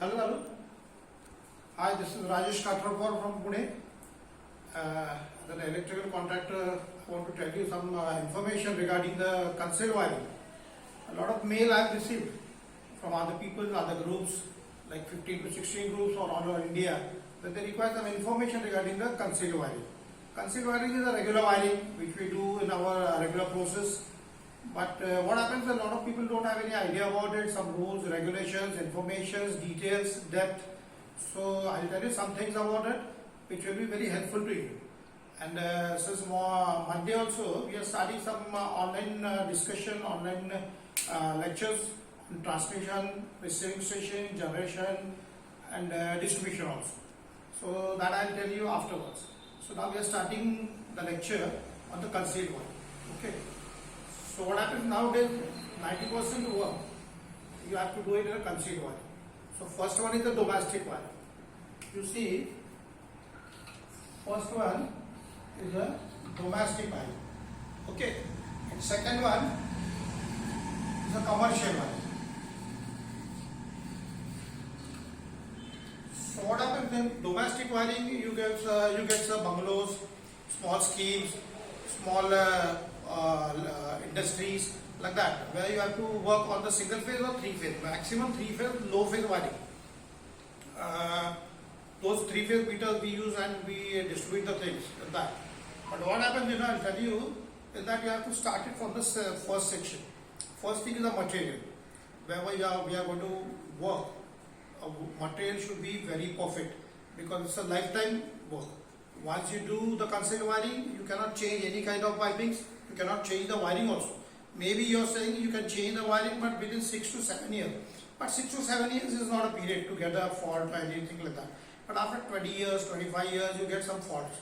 Hello, hello. Hi, this is Rajesh Katrapur from Pune. As an electrical contractor, I want to tell you some information regarding the concealed wiring. A lot of mail I have received from other people, other groups, like 15 to 16 groups all over India, that they require some information regarding the concealed wiring. Concealed wiring is a regular wiring which we do in our regular process. But what happens, a lot of people don't have any idea about it, some rules, regulations, informations, details, depth. So I'll tell you some things about it which will be very helpful to you. And since Monday also, we are starting some online discussion, online lectures on transmission, receiving station, generation and distribution also. So that I'll tell you afterwards. So now we are starting the lecture on the concealed one. Okay. So what happens nowadays, 90% work, you have to do it in a concealed wiring. So first one is the domestic wiring. You see, first one is a domestic wiring. Okay. And second one is a commercial wiring. So what happens in domestic wiring? You get some bungalows, small schemes, small industries like that, where you have to work on the single phase or three phase, maximum three phase, low phase wiring. Those three phase meters we use and we distribute the things like that. But what happens, I'll tell you, is that you have to start it from the first section. First thing is the material. Wherever we are going to work, material should be very perfect because it's a lifetime work. Once you do the concealed wiring, you cannot change any kind of pipings. You cannot change the wiring also. Maybe you are saying you can change the wiring, but within 6 to 7 years. But 6 to 7 years is not a period to get a fault or anything like that. But after 20 years, 25 years, you get some faults.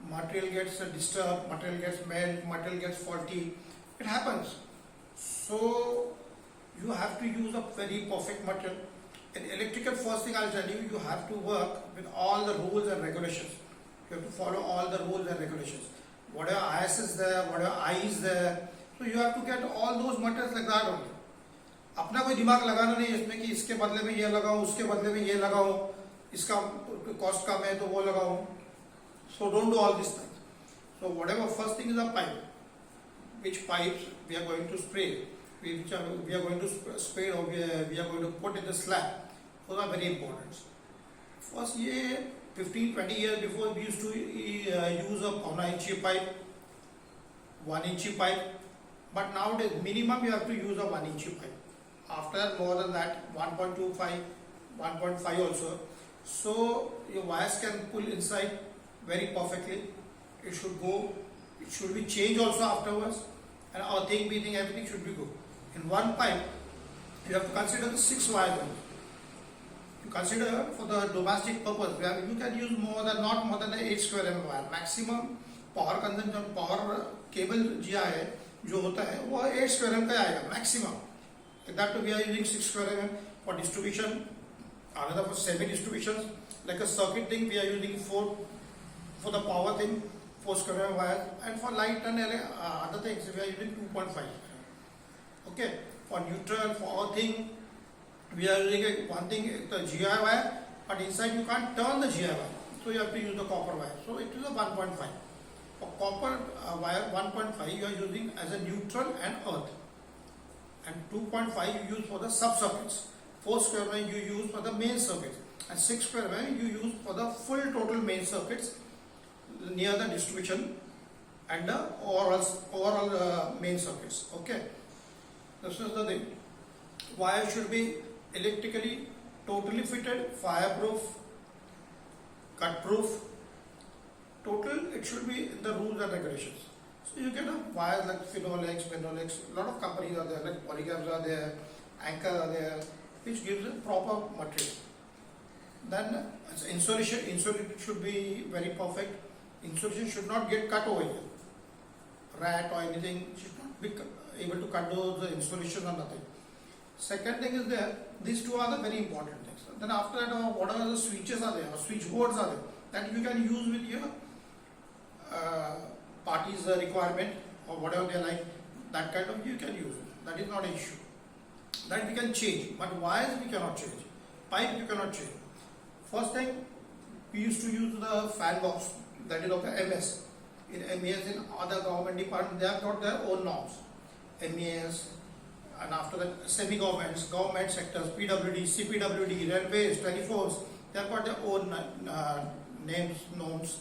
Material gets disturbed, material gets melt, material gets faulty. It happens. So you have to use a very perfect material. In electrical, first thing I'll tell you, you have to work with all the rules and regulations. You have to follow all the rules and regulations. Whatever IS is there, whatever I is there, so you have to get all those materials like that only. अपना कोई दिमाग लगाना नहीं इसमें कि इसके बदले में ये लगाऊं, उसके बदले में ये लगाऊं, इसका कॉस्ट कम है तो वो लगाऊं. So don't do all these things. So whatever, first thing is a pipe. Which pipes we are going to spray, we are going to spray or we are going to put in the slab. Those are very important. First, 15-20 years before, we used to use a 1-inch pipe, 1-inch pipe, but nowadays minimum you have to use a 1-inch pipe. After more than that, 1.25, 1.5 also. So your wires can pull inside very perfectly. It should be changed also afterwards, and earthing, beating, everything should be good. In one pipe, you have to consider the 6 wires. You consider for the domestic purpose, where you can use not more than 8 square mm wire. Maximum power consumption, power cable GI जो होता है वो 8 square mm का आएगा maximum. Like that we are using 6 square mm for distribution. Another for semi distributions, like a circuit thing we are using 4 for the power thing, 4 square mm wire, and for light and other things we are using 2.5. Okay, for neutral, for earthing, we are using one thing, the GI wire, but inside you can't turn the GI wire, so you have to use the copper wire. So it is a 1.5. For copper wire 1.5 you are using as a neutral and earth, and 2.5 you use for the sub circuits. 4 square mm you use for the main circuits, and 6 square mm you use for the full total main circuits near the distribution and the overall main circuits. Okay, this is the thing. Wire should be electrically totally fitted, fireproof, cut proof. Total, it should be in the rules and regulations. So you get a wires like Finolex, Minolex, a lot of companies are there, like Polycaps are there, Anchor are there, which gives a proper material. Then insulation should be very perfect. Insulation should not get cut over here. Rat or anything should not be able to cut those insulation or nothing. Second thing is there, these two are the very important things. Then after that, whatever the switches are there, or switch boards are there, that you can use with your party's requirement or whatever they like, that kind of you can use it. That is not an issue. That we can change, but wires we cannot change. Pipe you cannot change. First thing, we used to use the fan box, that is of the MS. In MES, in other government departments, they have got their own norms. MES, and after that, semi-governments, government sectors, PWD, CPWD, railways, telephone, they have got their own names, norms,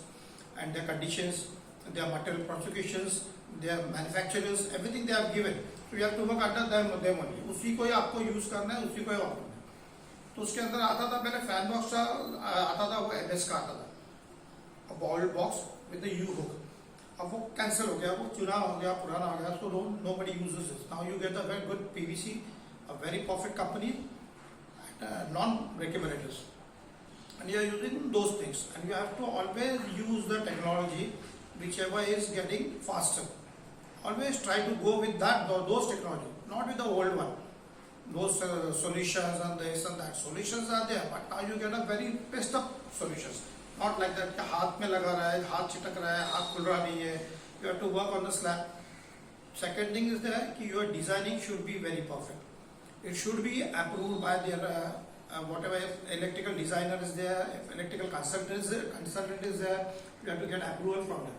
and their conditions, their material prosecutions, their manufacturers, everything they have given. So you have to work under them only. उसी को ही आपको use करना है, उसी को ही वापरना है. तो उसके अंदर आता था पहले फैन बॉक्स का आता था, वो MS का आता था, bowled box with the you hook. अब वो कैंसिल हो गया, वो चुना हो गया, पुराना हो गया, so nobody uses it. Now you get a very good PVC, a very perfect company, and non-breakable it is. And you are using those things, and you have to always use the technology whichever is getting faster. Always try to go with those technology, not with the old one. Those solutions and this and that. Solutions are there, but now you get a very best of solutions. Not like that कि हाथ में लगा रहा है, हाथ चिटक रहा है, हाथ खुल रहा नहीं है. You have to work on the slab. Second thing is that कि your designing should be very perfect. It should be approved by their whatever electrical designer is there, if electrical consultant is there, you have to get approval from them.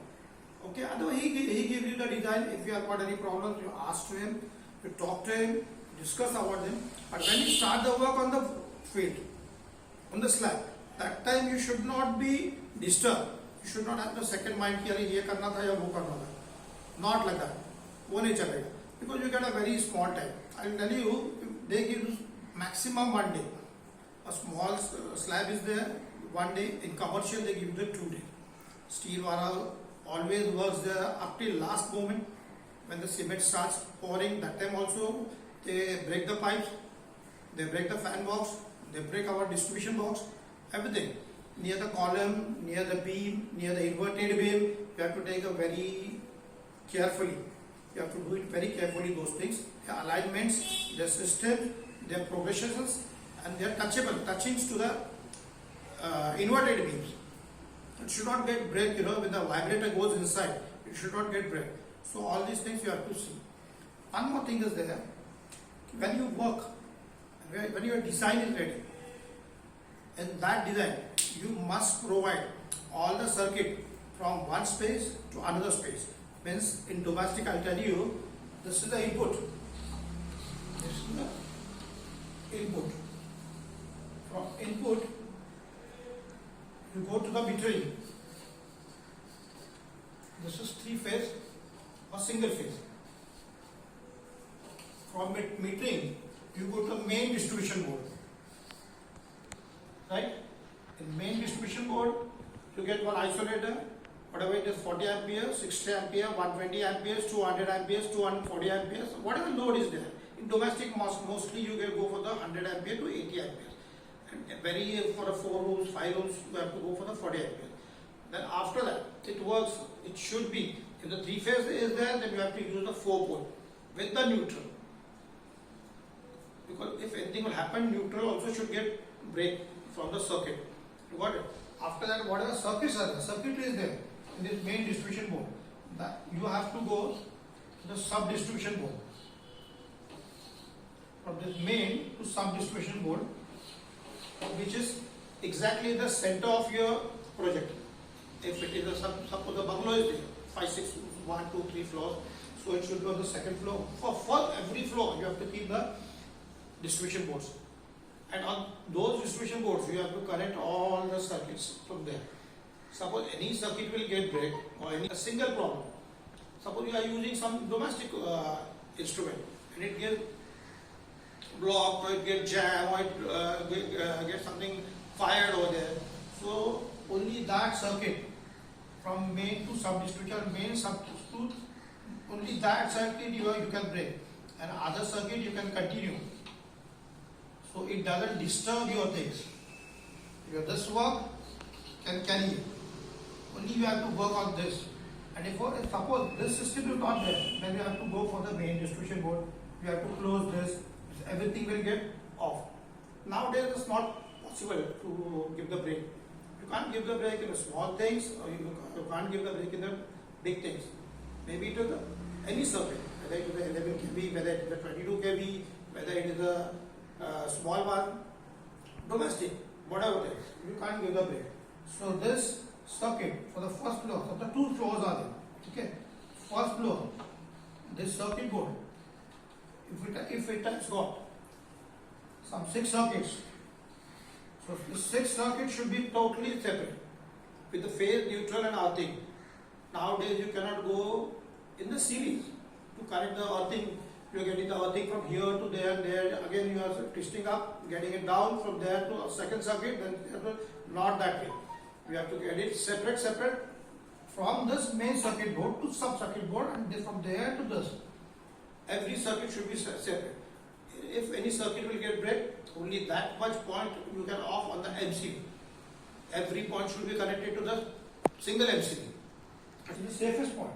Okay, otherwise he gives you the design. If you have got any problems, you ask to him, you talk to him, discuss about him. But when you start the work on the field, on the slab, that time you should not be disturbed. You should not have the second mind कि अरे ये करना था या वो करना था. Not like that. वो नहीं चलेगा. Because you get a very small time. I will tell you, they give you maximum 1 day. A small slab is there 1 day. In commercial, they give you the 2 days. Steel wala always works there up till last moment. When the cement starts pouring, that time also they break the pipes, they break the fan box, they break our distribution box, everything. Near the column, near the beam, near the inverted beam, you have to take a very carefully. You have to do it very carefully, those things. Their alignments, their systems, their progressions, and their touchings to the inverted beams. It should not get break, when the vibrator goes inside, it should not get break. So all these things you have to see. One more thing is there, when you work, when your design is ready, in that design, you must provide all the circuit from one space to another space. Means in domestic, I'll tell you, this is the input. This is the input. From input, you go to the metering. This is 3-phase or single phase. From metering, you go to the main distribution board. Right? In main distribution board, you get one isolator, whatever it is, 40 amperes, 60 amperes, 120 amperes, 200 amperes, 240 amperes, whatever load is there. In domestic, mostly you can go for the 100 ampere to 80 amperes. And very for a 4 rooms, 5 rooms, you have to go for the 40 amperes. Then after that, it works, it should be, if the 3-phase is there, then you have to use the 4-pole with the neutral. Because if anything will happen, neutral also should get break from the circuit. You got it? After that, whatever circuits are there, circuit is there in this main distribution board. That you have to go to the sub distribution board. From this main to sub distribution board, which is exactly the center of your project. If it is suppose the bungalow is there, 5, 6, 1, 2, 3 floors, so it should be on the second floor. For every floor, you have to keep the distribution boards. And on those distribution boards, you have to connect all the circuits from there. Suppose any circuit will get break or a single problem. Suppose you are using some domestic instrument and it gets blocked or it gets jammed or it gets something fired over there. So only that circuit from main to sub distribution, main sub to only that circuit you can break, and other circuit you can continue. So it doesn't disturb your things. Your this work can carry it. Only you have to work on this. And if suppose this system is not there, then you have to go for the main distribution board. You have to close this. Everything will get off. Nowadays it's not possible to give the break. You can't give the break in the small things, or you can't give the break in the big things. Maybe it is any circuit, whether it is the 11 kV, whether it is the 22 kV, whether it is a small one, domestic, whatever it is, you can't give the break. So this circuit for the first floor, so the two floors are there. Okay, first floor, this circuit board, if it has got some 6 circuits, so the 6 circuits should be totally separate with the phase, neutral and earthing. Nowadays you cannot go in the series to connect the earthing. You are getting the earthing from here to there, there again you are twisting up, getting it down from there to a second circuit, then not that way. You have to get it separate from this main circuit board to sub circuit board, and then from there to this. Every circuit should be separate. If any circuit will get break, only that much point you can off on the MCB. Every point should be connected to the single MCB. It is the safest point.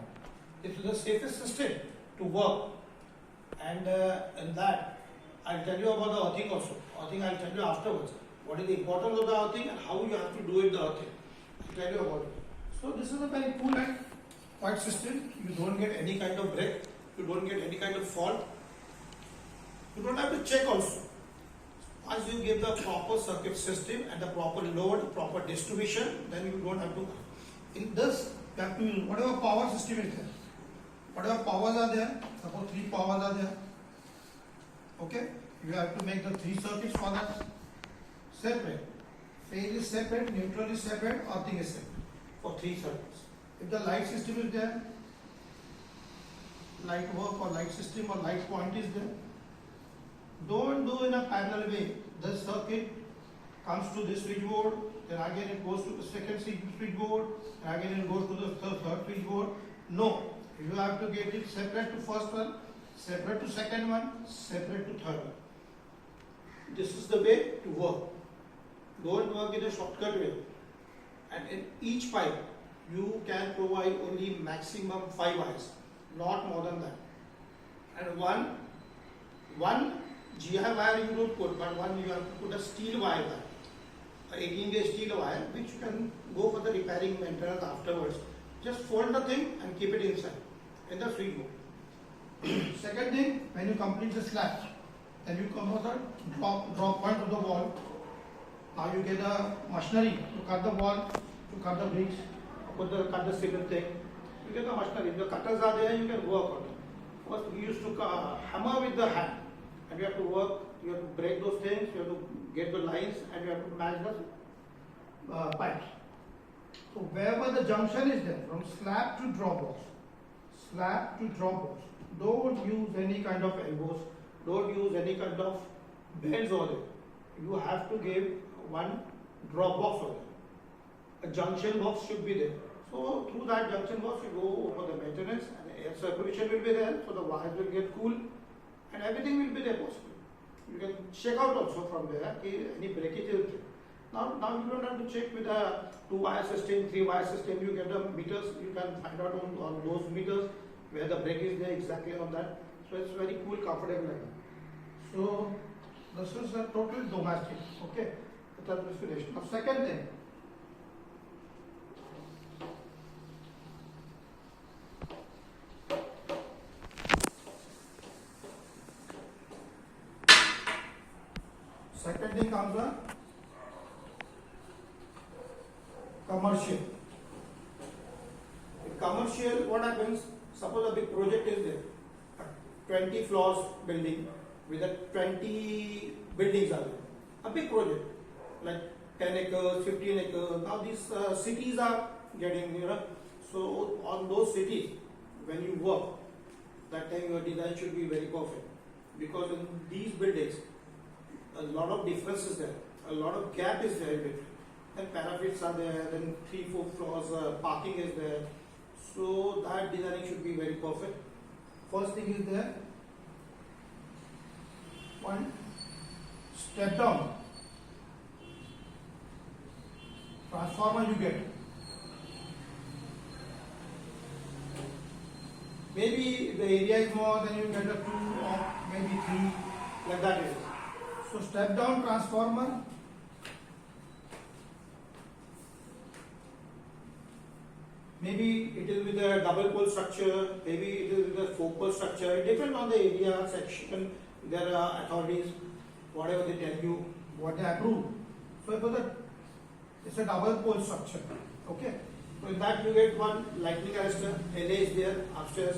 It is the safest system to work. And in that, I'll tell you about the earthing also. Earthing I'll tell you afterwards. What is the importance of the earthing and how you have to do it, the earthing. I'll tell you about it. So this is a very cool and quiet system. You don't get any kind of break. You don't get any kind of fault. You don't have to check also. Once you give the proper circuit system and the proper load, proper distribution, then you don't have to. In this, you have to use whatever power system is there. Whatever powers are there, suppose 3 powers are there. Okay, you have to make the 3 circuits for that. Separate. Phase is separate, neutral is separate, earthing is separate. For 3 circuits. If the light system is there, light work or light system or light point is there, don't do in a parallel way. This circuit comes to this switchboard, then again it goes to the second switchboard, and again it goes to the third switchboard. No, you have to get it separate to first one, separate to second one, separate to third one. This is the way to work. Don't work in a shortcut way. And in each pipe, you can provide only maximum 5 wires, not more than that. And one GI wire you don't put, but one you have to put a steel wire there, 18 gauge steel wire, which you can go for the repairing maintenance afterwards. Just fold the thing and keep it inside in the switch board. Second thing, when you complete the slab, then you come to the drop point of the wall. Now you get the machinery to cut the wall, to cut the bricks, cut the cement thing. You get the machinery. The cutters are there, you can work on it. First, we used to hammer with the hand, and you have to work. You have to break those things. You have to get the lines, and you have to match the pipes. So wherever the junction is there, from slab to drop box, don't use any kind of elbows. Don't use any kind of bends over there. You have to give one drop box over there. A junction box should be there. So through that junction box you go over the maintenance, and air circulation will be there, so the wires will get cool and everything will be there possible. You can check out also from there any breakage is there. Now you don't have to check with a 2-wire system, 3-wire system. You get the meters, you can find out on those meters where the break is there exactly on that. So it's very cool, comfortable. So this is a total domestic. Okay, that is finished. Now second thing. Second thing comes a commercial. In commercial, what happens? Suppose a big project is there, a 20 floors building with a 20 buildings are there. A big project, like 10 acres, 15 acres. Now these cities are getting, so on those cities, when you work, that time your design should be very perfect. Because in these buildings, a lot of difference is there, a lot of gap is there in between. And parapets are there, then 3-4 floors, parking is there. So that designing should be very perfect. First thing is there, one step down transformer you get. Maybe the area is more, then you get a 2 or maybe 3, like that is. So step down transformer, maybe it is with a double pole structure, maybe it is with a 4-pole structure. It depends on the area, section, there are authorities, whatever they tell you, what they approve. suppose that it's a double pole structure. Okay. So in that you get one lightning arrestor, LA is there upstairs.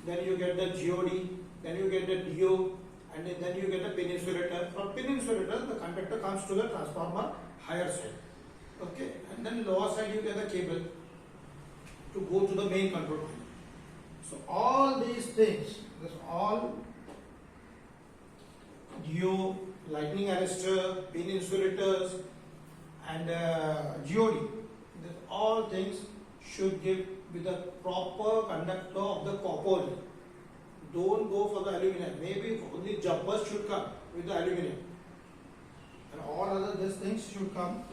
Then you get the GOD. Then you get the DO. And then you get the pin insulator. From pin insulator, the conductor comes to the transformer higher side. Okay. And then lower side you get the cable to go to the main control panel. So all these things, this all DO, lightning arrestor, pin insulators, and GOD. These all things should give with the proper conductor of the copper. Don't go for the aluminum. Maybe only jumpers should come with the aluminum. And all other these things should come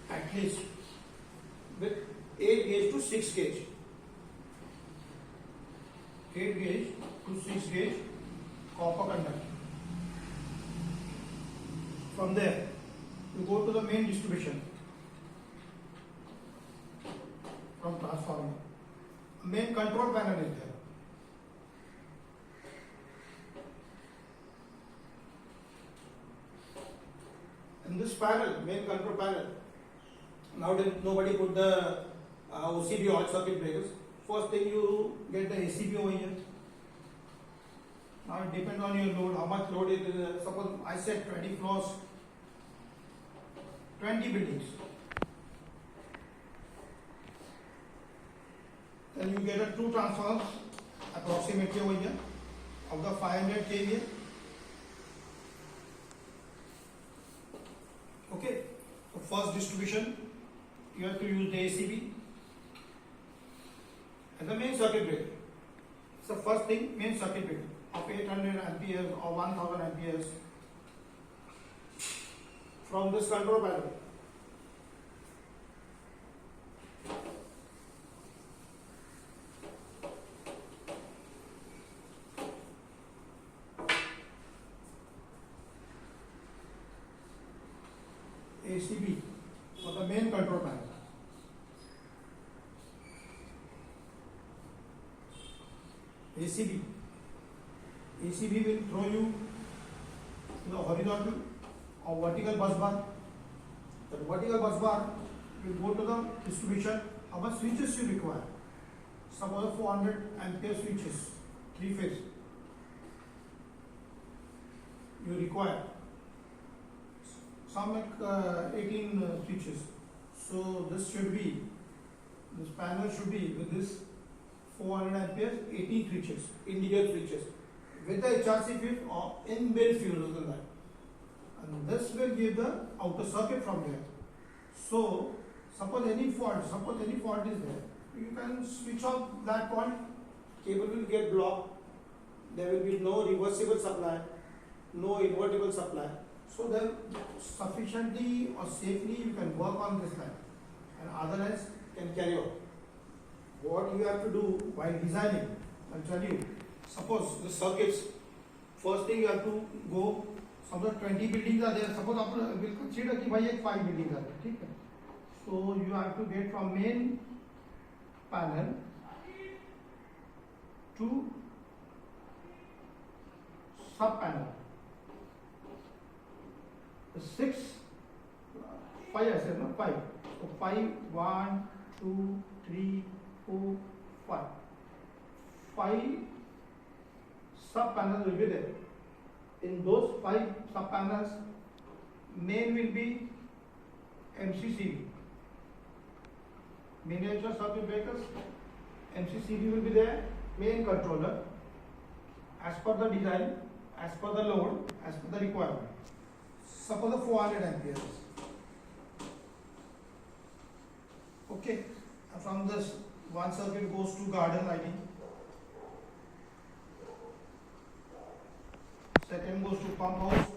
at least with 8 gauge to 6 gauge. 8 gauge to 6 gauge copper conductor. From there, you go to the main distribution from transformer. Main control panel is there. In this panel, main control panel, nowadays nobody put the OCB oil circuit breakers. First thing you get the ACB over here. Now it depends on your load, how much load it is. Suppose I said 20 floors, 20 buildings. Then you get a 2 transformers approximately over here of the 500 kVA. Okay, so first distribution you have to use the ACB and the main circuit breaker. So first thing, main circuit breaker of 800 amperes or 1000 amperes from this control panel. ACB for the main control panel. ACB will throw you the horizontal or vertical bus bar. The vertical bus bar will go to the distribution. How much switches you require? Suppose 400 ampere switches, 3 phase. You require some like 18 switches. So this panel should be with this 400 amperes, 18 switches, individual switches with the HRC fuse or inbuilt fuse in that. And this will give the outer circuit from there. So suppose any fault is there, you can switch off that point, cable will get blocked, there will be no reversible supply, no invertible supply. So then sufficiently or safely you can work on this line and otherwise can carry on. What you have to do while designing, I'll tell you, suppose the circuits, first thing you have to go, suppose 20 buildings are there, suppose we'll consider that 5 buildings are there, okay? So you have to get from main panel to sub panel. 5 I said, no? 5. So 5, 1, 2, 3, 4, 5. 5 sub panels will be there. In those 5 sub panels, main will be MCCB. Miniature circuit breakers. MCCB will be there. Main controller. As per the design, as per the load, as per the requirement. Suppose 400 amperes. Okay, from this one circuit goes to garden lighting, second goes to pump house,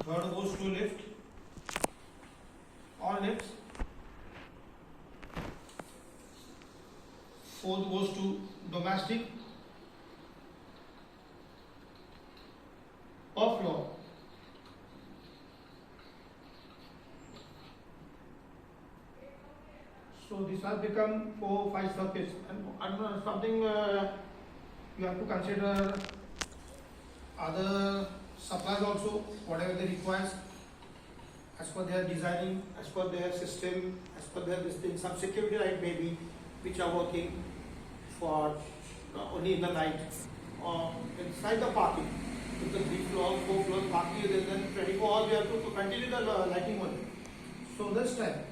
third goes to lift, all lifts, fourth goes to domestic, per floor. So this has become 4, 5 circuits, and something you have to consider other supplies also whatever they require as per their designing, as per their system, as per their this thing. Some security light maybe which are working for only in the night or inside the parking. If the 3 floor, 4 floor parking is there, then 24 hours we have to continue the lighting only. So this time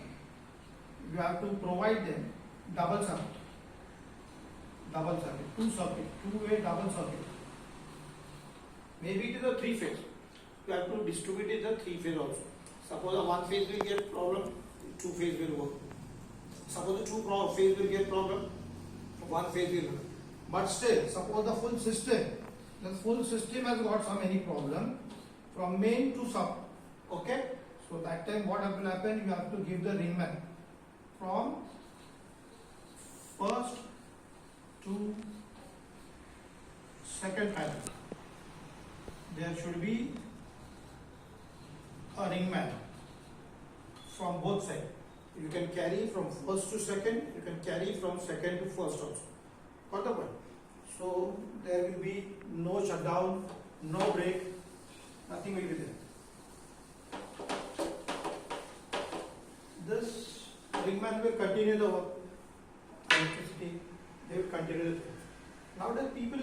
you have to provide them double circuit, two circuit, two-way double circuit. Maybe it is a 3-phase. You have to distribute it the 3-phase also. Suppose a 1-phase will get problem, 2-phase will work. Suppose the 2-phase will get problem, 1-phase will work. But still, suppose the full system has got some any problem from main to sub. Okay? So that time what will happen? You have to give the ringman from first to second panel. There should be a ringman from both sides. You can carry from first to second, you can carry from second to first also. Got the point? So there will be no shutdown, no break, nothing will be there. This ringman will continue the work. Electricity, they will continue the thing. Nowadays people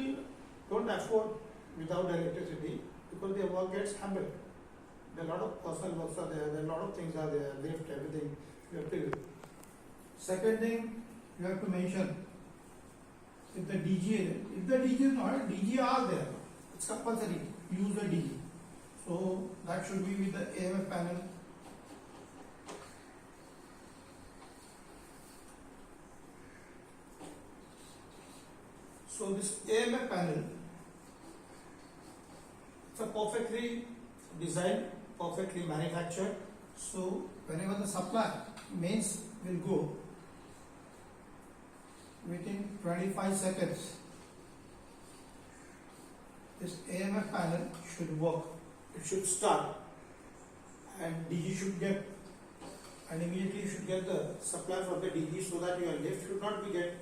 don't afford without electricity because their work gets hampered. There are a lot of personal works are there, a lot of things are there, lift, everything you have to do. Second thing you have to mention, if the DG is not, DG are there, it's compulsory, use the DG. So that should be with the AMF panel. So this AMF panel, it's a perfectly designed, perfectly manufactured. So whenever the supply mains will go within 25 seconds, this AMF panel should work. It should start, and DG should get, and immediately you should get the supply from the DG so that your lift should not be get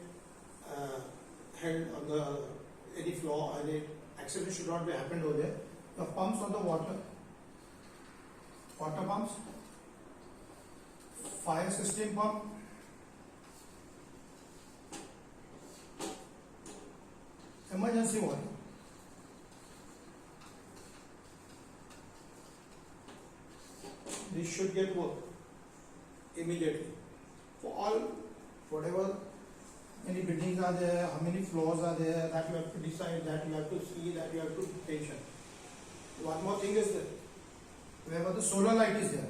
held on the any floor, any accident should not be happened over there. The pumps on the water pumps, fire system pump, emergency water. This should get work immediately for all, whatever many buildings are there, how many floors are there, that you have to decide, that you have to see, that you have to be patient. One more thing is that wherever the solar light is there,